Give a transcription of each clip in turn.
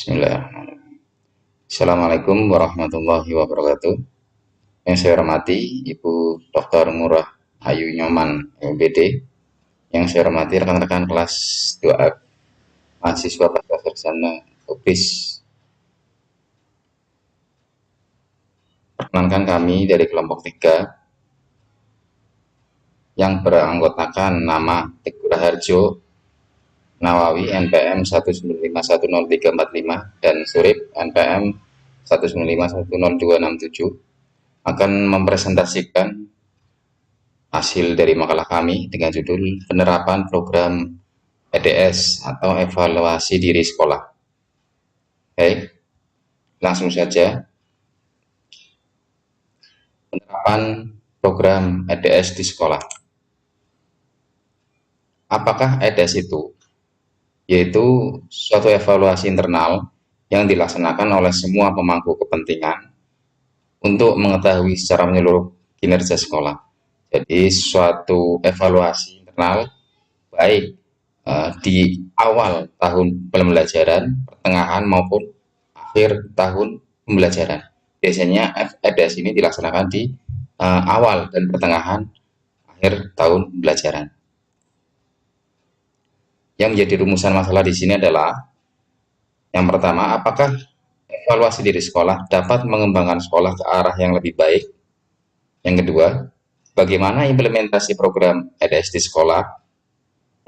Bismillahirrahmanirrahim. Assalamualaikum warahmatullahi wabarakatuh. Yang saya hormati Ibu Dr. Murah Ayu Nyoman, MBD. Yang saya hormati rekan-rekan kelas 2A, mahasiswa pasca sarjana UPIS. Perkenalkan kami dari kelompok 3 yang beranggotakan nama Teguh Raharjo, Nawawi NPM 1951035 dan Surip NPM 195100267 akan mempresentasikan hasil dari makalah kami dengan judul penerapan program EDS atau evaluasi diri sekolah. Baik, langsung saja. Penerapan program EDS di sekolah. Apakah EDS itu? Yaitu suatu evaluasi internal yang dilaksanakan oleh semua pemangku kepentingan untuk mengetahui secara menyeluruh kinerja sekolah. Jadi suatu evaluasi internal baik di awal tahun pembelajaran, pertengahan maupun akhir tahun pembelajaran. Biasanya EDS ini dilaksanakan di awal dan pertengahan akhir tahun pembelajaran. Yang menjadi rumusan masalah di sini adalah yang pertama, apakah evaluasi diri sekolah dapat mengembangkan sekolah ke arah yang lebih baik? Yang kedua, bagaimana implementasi program EDS di sekolah?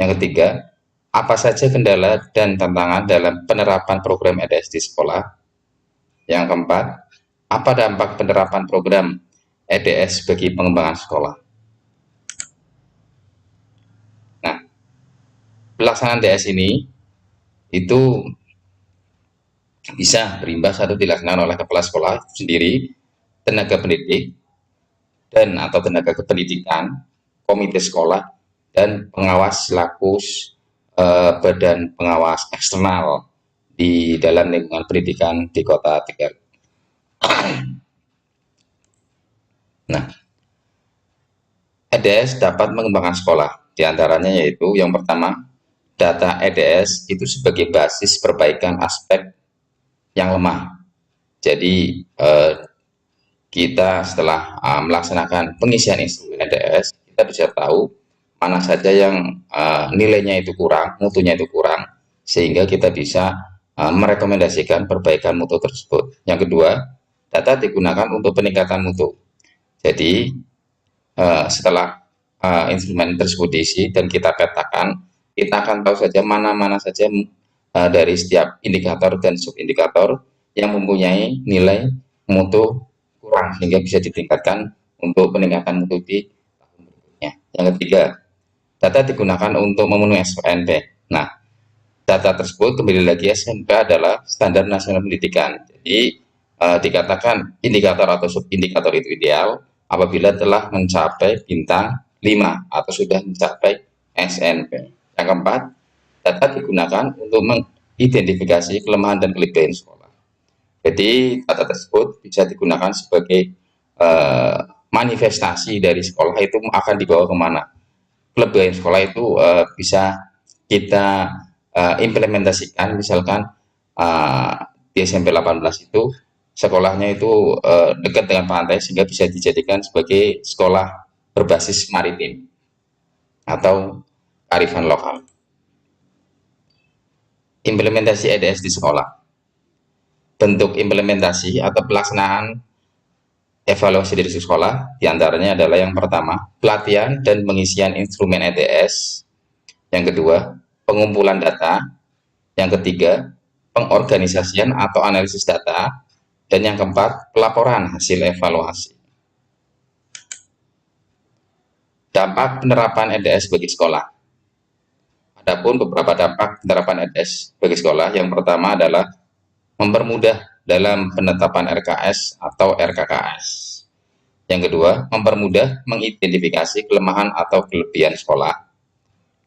Yang ketiga, apa saja kendala dan tantangan dalam penerapan program EDS di sekolah? Yang keempat, apa dampak penerapan program EDS bagi pengembangan sekolah? Nah, pelaksanaan DS ini itu bisa berimbas atau dilaksanakan oleh kepala sekolah sendiri, tenaga pendidik, dan atau tenaga kependidikan, komite sekolah, dan pengawas selaku badan pengawas eksternal di dalam lingkungan pendidikan di kota Tegal. Nah, EDS dapat mengembangkan sekolah, diantaranya yaitu yang pertama, data EDS itu sebagai basis perbaikan aspek yang lemah. Jadi kita setelah melaksanakan pengisian instrumen EDS, kita bisa tahu mana saja yang nilainya itu kurang, mutunya itu kurang, sehingga kita bisa merekomendasikan perbaikan mutu tersebut. Yang kedua, data digunakan untuk peningkatan mutu. Jadi setelah instrumen tersebut diisi dan kita petakan, kita akan tahu saja mana-mana saja dari setiap indikator dan subindikator yang mempunyai nilai mutu kurang sehingga bisa ditingkatkan untuk peningkatan mutu di tahun berikutnya. Yang ketiga, data digunakan untuk memenuhi SNP. Nah, data tersebut kembali lagi SNP adalah standar nasional pendidikan. Jadi dikatakan indikator atau subindikator itu ideal apabila telah mencapai bintang 5 atau sudah mencapai SNP. Yang keempat, data digunakan untuk mengidentifikasi kelemahan dan kelebihan sekolah. Jadi data tersebut bisa digunakan sebagai manifestasi dari sekolah itu akan dibawa kemana. Kelebihan sekolah itu bisa kita implementasikan, misalkan di SMP 18 itu sekolahnya itu dekat dengan pantai sehingga bisa dijadikan sebagai sekolah berbasis maritim atau kearifan lokal. Implementasi EDS di sekolah. Bentuk implementasi atau pelaksanaan evaluasi dari sekolah diantaranya adalah yang pertama, pelatihan dan pengisian instrumen EDS. Yang kedua, pengumpulan data. Yang ketiga, pengorganisasian atau analisis data. Dan yang keempat, pelaporan hasil evaluasi. Dampak penerapan EDS bagi sekolah. Adapun beberapa dampak penerapan EDS bagi sekolah, yang pertama adalah mempermudah dalam penetapan RKS atau RKKS. Yang kedua, mempermudah mengidentifikasi kelemahan atau kelebihan sekolah.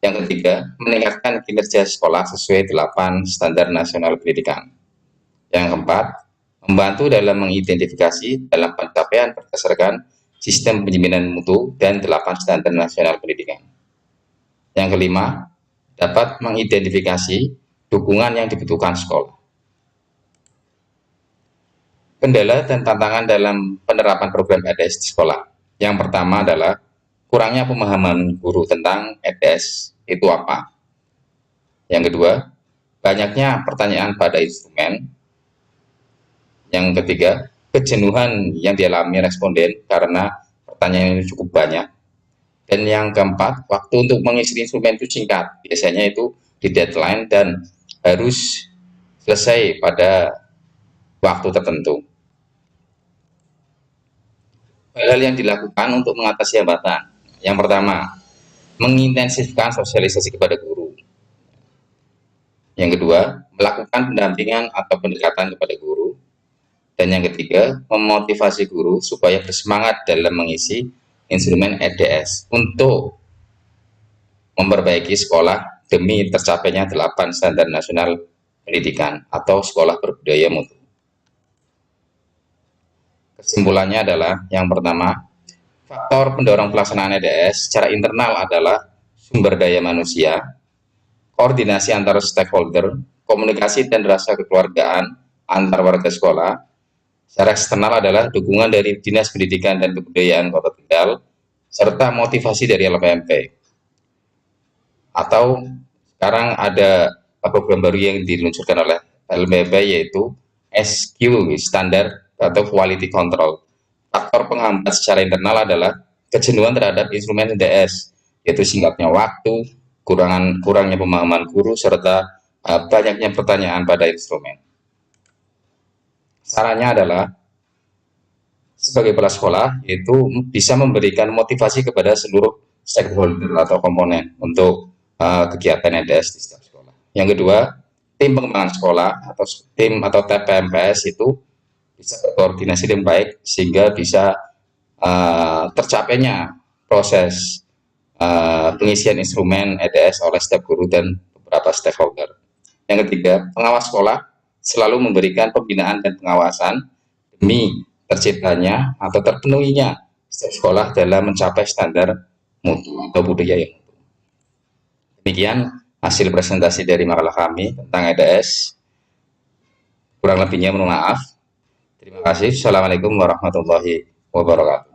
Yang ketiga, meningkatkan kinerja sekolah sesuai 8 standar nasional pendidikan. Yang keempat, membantu dalam mengidentifikasi dalam pencapaian berdasarkan sistem penjaminan mutu dan 8 standar nasional pendidikan. Yang kelima, dapat mengidentifikasi dukungan yang dibutuhkan sekolah. Kendala dan tantangan dalam penerapan program EDS di sekolah. Yang pertama adalah kurangnya pemahaman guru tentang EDS itu apa. Yang kedua, banyaknya pertanyaan pada instrumen. Yang ketiga, kejenuhan yang dialami responden karena pertanyaan ini cukup banyak. Dan yang keempat, waktu untuk mengisi instrumen itu singkat. Biasanya itu di deadline dan harus selesai pada waktu tertentu. Hal-hal yang dilakukan untuk mengatasi hambatan. Yang pertama, mengintensifkan sosialisasi kepada guru. Yang kedua, melakukan pendampingan atau pendekatan kepada guru. Dan yang ketiga, memotivasi guru supaya bersemangat dalam mengisi instrumen EDS untuk memperbaiki sekolah demi tercapainya 8 standar nasional pendidikan atau sekolah berbudaya mutu. Kesimpulannya adalah yang pertama, faktor pendorong pelaksanaan EDS secara internal adalah sumber daya manusia, koordinasi antar stakeholder, komunikasi dan rasa kekeluargaan antar warga sekolah. Secara eksternal adalah dukungan dari Dinas Pendidikan dan Kebudayaan Kota Tegal, serta motivasi dari LPMP. Atau sekarang ada program baru yang diluncurkan oleh LPMP yaitu SQ, Standar atau Quality Control. Faktor penghambat secara internal adalah kejenuhan terhadap instrumen EDS, yaitu singkatnya waktu, kurangnya pemahaman guru, serta banyaknya pertanyaan pada instrumen. Sarannya adalah sebagai kepala sekolah itu bisa memberikan motivasi kepada seluruh stakeholder atau komponen untuk kegiatan EDS di setiap sekolah. Yang kedua, tim pengembangan sekolah atau tim atau TPMPS itu bisa berkoordinasi dengan baik sehingga bisa tercapainya proses pengisian instrumen EDS oleh setiap guru dan beberapa stakeholder. Yang ketiga, pengawas sekolah selalu memberikan pembinaan dan pengawasan demi terciptanya atau terpenuhinya setiap sekolah dalam mencapai standar mutu atau budaya yang mutu. Demikian hasil presentasi dari makalah kami tentang EDS. Kurang lebihnya mohon maaf. Terima kasih. Assalamualaikum warahmatullahi wabarakatuh.